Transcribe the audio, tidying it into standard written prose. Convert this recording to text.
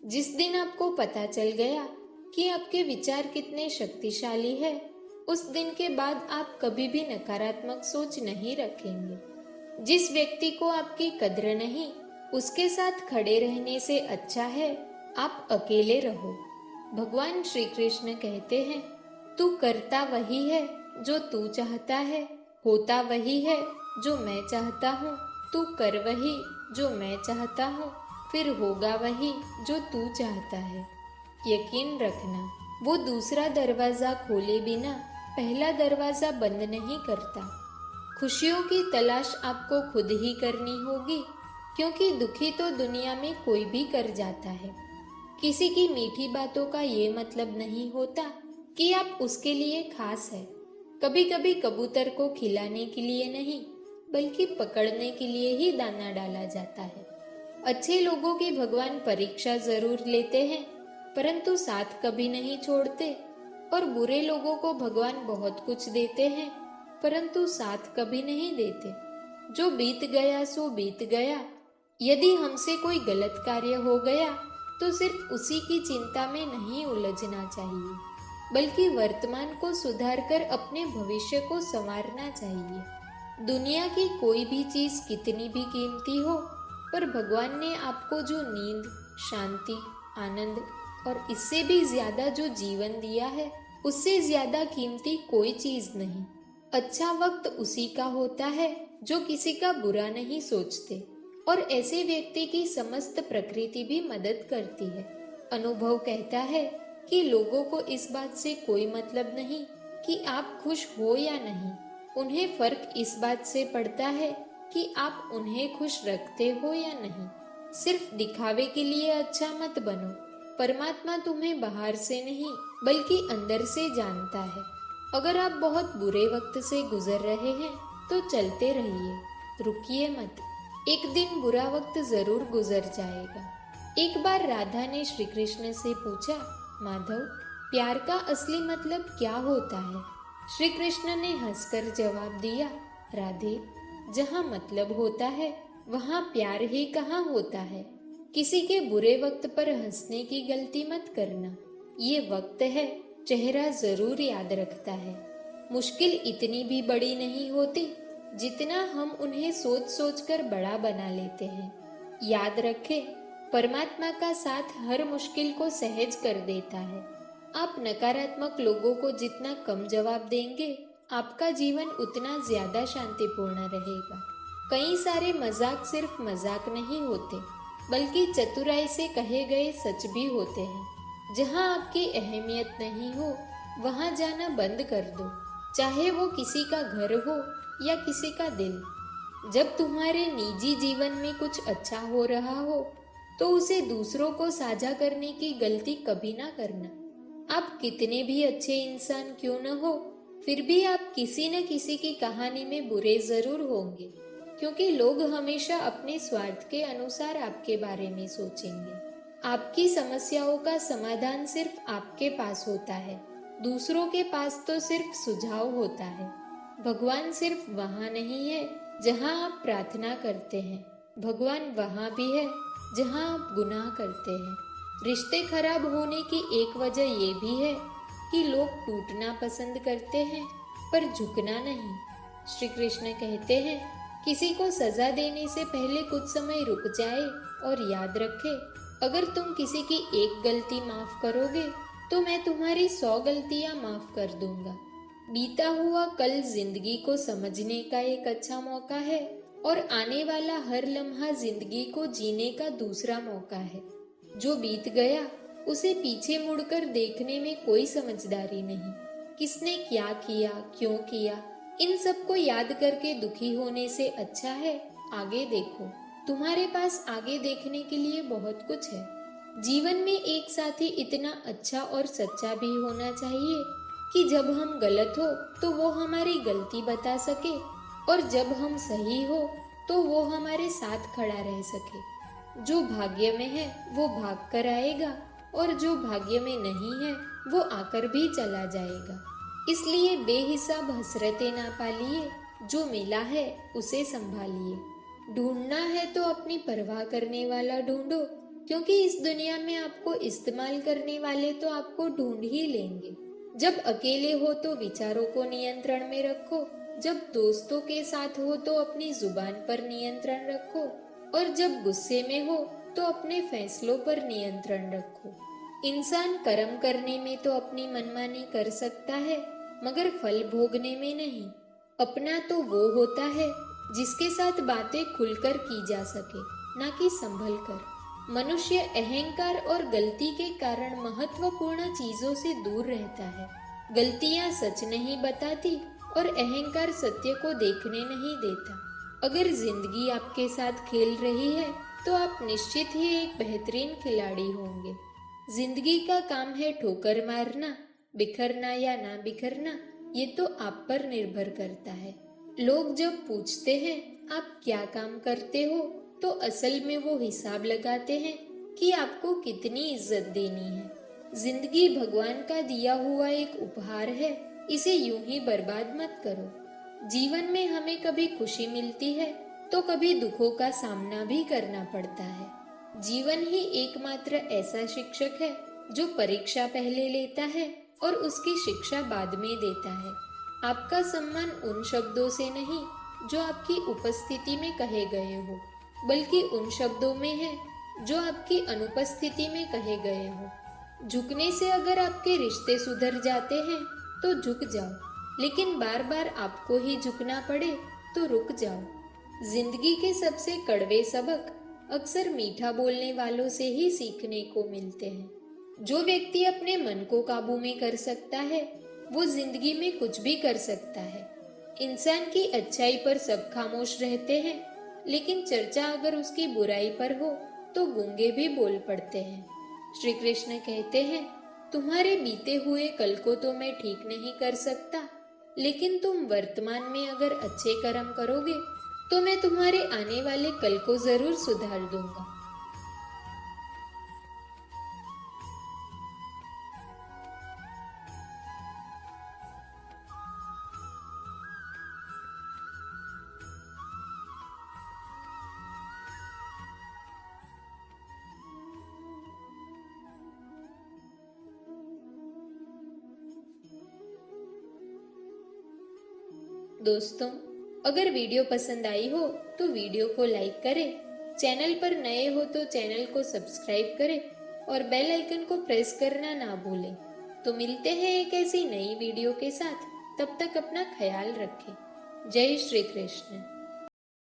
जिस दिन आपको पता चल गया कि आपके विचार कितने शक्तिशाली है, उस दिन के बाद आप कभी भी नकारात्मक सोच नहीं रखेंगे। जिस व्यक्ति को आपकी कद्र नहीं, उसके साथ खड़े रहने से अच्छा है आप अकेले रहो। भगवान श्री कृष्ण कहते हैं, तू करता वही है जो तू चाहता है, होता वही है जो मैं चाहता हूँ। तू कर वही जो मैं चाहता हूँ, फिर होगा वही जो तू चाहता है। यकीन रखना, वो दूसरा दरवाजा खोले बिना पहला दरवाजा बंद नहीं करता। खुशियों की तलाश आपको खुद ही करनी होगी, क्योंकि दुखी तो दुनिया में कोई भी कर जाता है। किसी की मीठी बातों का ये मतलब नहीं होता कि आप उसके लिए खास है। कभी कभी कबूतर को खिलाने के लिए नहीं, बल्कि पकड़ने के लिए ही दाना डाला जाता है। अच्छे लोगों की भगवान परीक्षा जरूर लेते हैं, परंतु साथ कभी नहीं छोड़ते। और बुरे लोगों को भगवान बहुत कुछ देते हैं, परंतु साथ कभी नहीं देते। जो बीत गया सो बीत गया। यदि हमसे कोई गलत कार्य हो गया तो सिर्फ उसी की चिंता में नहीं उलझना चाहिए, बल्कि वर्तमान को सुधार कर अपने भविष्य को संवारना चाहिए। दुनिया की कोई भी चीज कितनी भी कीमती हो, पर भगवान ने आपको जो नींद, शांति, आनंद और इससे भी ज्यादा जो जीवन दिया है, उससे ज्यादा कीमती कोई चीज नहीं। अच्छा वक्त उसी का होता है जो किसी का बुरा नहीं सोचते, और ऐसे व्यक्ति की समस्त प्रकृति भी मदद करती है। अनुभव कहता है कि लोगों को इस बात से कोई मतलब नहीं कि आप खुश हो या नहीं। उन्हें फर्क इस बात से पड़ता है कि आप उन्हें खुश रखते हो या नहीं। सिर्फ दिखावे के लिए अच्छा मत बनो। परमात्मा तुम्हें बाहर से नहीं, बल्कि अंदर से जानता है। अगर आप बहुत बुरे वक्त से गुजर रहे हैं तो चलते रहिए, रुकिए मत। एक दिन बुरा वक्त जरूर गुजर जाएगा। एक बार राधा ने श्री कृष्ण से पूछा, माधव, प्यार का असली मतलब क्या होता है? श्री कृष्ण ने हंसकर जवाब दिया, राधे, जहाँ मतलब होता है वहाँ प्यार ही कहाँ होता है। किसी के बुरे वक्त पर हंसने की गलती मत करना। ये वक्त है, चेहरा जरूर याद रखता है। मुश्किल इतनी भी बड़ी नहीं होती जितना हम उन्हें सोच सोच कर बड़ा बना लेते हैं। याद रखें, परमात्मा का साथ हर मुश्किल को सहज कर देता है। आप नकारात्मक लोगों को जितना कम जवाब देंगे, आपका जीवन उतना ज्यादा शांतिपूर्ण रहेगा। कई सारे मजाक सिर्फ मजाक नहीं होते, बल्कि चतुराई से कहे गए सच भी होते हैं। जहाँ आपकी अहमियत नहीं हो, वहाँ जाना बंद कर दो, चाहे वो किसी का घर हो या किसी का दिल। जब तुम्हारे निजी जीवन में कुछ अच्छा हो रहा हो, तो उसे दूसरों को साझा करने की गलती कभी ना करना। आप कितने भी अच्छे इंसान क्यों न हो, फिर भी आप किसी न किसी की कहानी में बुरे जरूर होंगे, क्योंकि लोग हमेशा अपने स्वार्थ के अनुसार आपके बारे में सोचेंगे। आपकी समस्याओं का समाधान सिर्फ आपके पास होता है, दूसरों के पास तो सिर्फ सुझाव होता है। भगवान सिर्फ वहाँ नहीं है जहाँ आप प्रार्थना करते हैं, भगवान वहाँ भी है जहाँ आप गुनाह करते हैं। रिश्ते खराब होने की एक वजह ये भी है कि लोग टूटना पसंद करते हैं, पर झुकना नहीं। श्री कृष्ण कहते हैं, किसी को सजा देने से पहले कुछ समय रुक जाए और याद रखे, अगर तुम किसी की एक गलती माफ करोगे तो मैं तुम्हारी 100 गलतियां माफ कर दूंगा। बीता हुआ कल जिंदगी को समझने का एक अच्छा मौका है, और आने वाला हर लम्हा जिंदगी को जीने का दूसरा मौका है। जो बीत गया उसे पीछे मुड़कर देखने में कोई समझदारी नहीं। किसने क्या किया, क्यों किया, इन सब को याद करके दुखी होने से अच्छा है आगे देखो। तुम्हारे पास आगे देखने के लिए बहुत कुछ है। जीवन में एक साथी इतना अच्छा और सच्चा भी होना चाहिए कि जब हम गलत हो तो वो हमारी गलती बता सके, और जब हम सही हो तो वो हमारे साथ खड़ा रह सके। जो भाग्य में है वो भाग कर आएगा, और जो भाग्य में नहीं है वो आकर भी चला जाएगा। इसलिए बेहिसाब हसरतें ना पालिए, जो मिला है उसे संभालिए। ढूंढना है तो अपनी परवाह करने वाला ढूंढो, क्योंकि इस दुनिया में आपको इस्तेमाल करने वाले तो आपको ढूंढ ही लेंगे। जब अकेले हो तो विचारों को नियंत्रण में रखो, जब दोस्तों के साथ हो तो अपनी जुबान पर नियंत्रण रखो, और जब गुस्से में हो तो अपने फैसलों पर नियंत्रण रखो। इंसान कर्म करने में तो अपनी मनमानी कर सकता है, मगर फल भोगने में नहीं। अपना तो वो होता है जिसके साथ बातें खुलकर की जा सके, ना कि संभल कर। मनुष्य अहंकार और गलती के कारण महत्वपूर्ण चीजों से दूर रहता है। गलतियां सच नहीं बताती और अहंकार सत्य को देखने नहीं देता। अगर जिंदगी आपके साथ खेल रही है तो आप निश्चित ही एक बेहतरीन खिलाड़ी होंगे। जिंदगी का काम है ठोकर मारना, बिखरना या ना बिखरना, ये तो आप पर निर्भर करता है। लोग जब पूछते हैं आप क्या काम करते हो, तो असल में वो हिसाब लगाते हैं कि आपको कितनी इज्जत देनी है। जिंदगी भगवान का दिया हुआ एक उपहार है, इसे यूं ही बर्बाद मत करो। जीवन में हमें कभी खुशी मिलती है तो कभी दुखों का सामना भी करना पड़ता है। जीवन ही एकमात्र ऐसा शिक्षक है जो परीक्षा पहले लेता है और उसकी शिक्षा बाद में देता है। आपका सम्मान उन शब्दों से नहीं जो आपकी उपस्थिति में कहे गए हो, बल्कि उन शब्दों में है जो आपकी अनुपस्थिति में कहे गए हो। झुकने से अगर आपके रिश्ते सुधर जाते हैं तो झुक जाओ, लेकिन बार बार आपको ही झुकना पड़े तो रुक जाओ। जिंदगी के सबसे कड़वे सबक अक्सर मीठा बोलने वालों से ही सीखने को मिलते हैं। जो व्यक्ति अपने मन को काबू में कर सकता है वो जिंदगी में कुछ भी कर सकता है। इंसान की अच्छाई पर सब खामोश रहते हैं, लेकिन चर्चा अगर उसकी बुराई पर हो तो गूंगे भी बोल पड़ते हैं। श्री कृष्ण कहते हैं, तुम्हारे बीते हुए कल को तो मैं ठीक नहीं कर सकता, लेकिन तुम वर्तमान में अगर अच्छे कर्म करोगे तो मैं तुम्हारे आने वाले कल को जरूर सुधार दूंगा। दोस्तों, अगर वीडियो पसंद आई हो तो वीडियो को लाइक करें, चैनल पर नए हो तो चैनल को सब्सक्राइब करें और बेल आइकन को प्रेस करना ना भूलें। तो मिलते हैं एक ऐसी नई वीडियो के साथ, तब तक अपना ख्याल रखें। जय श्री कृष्ण।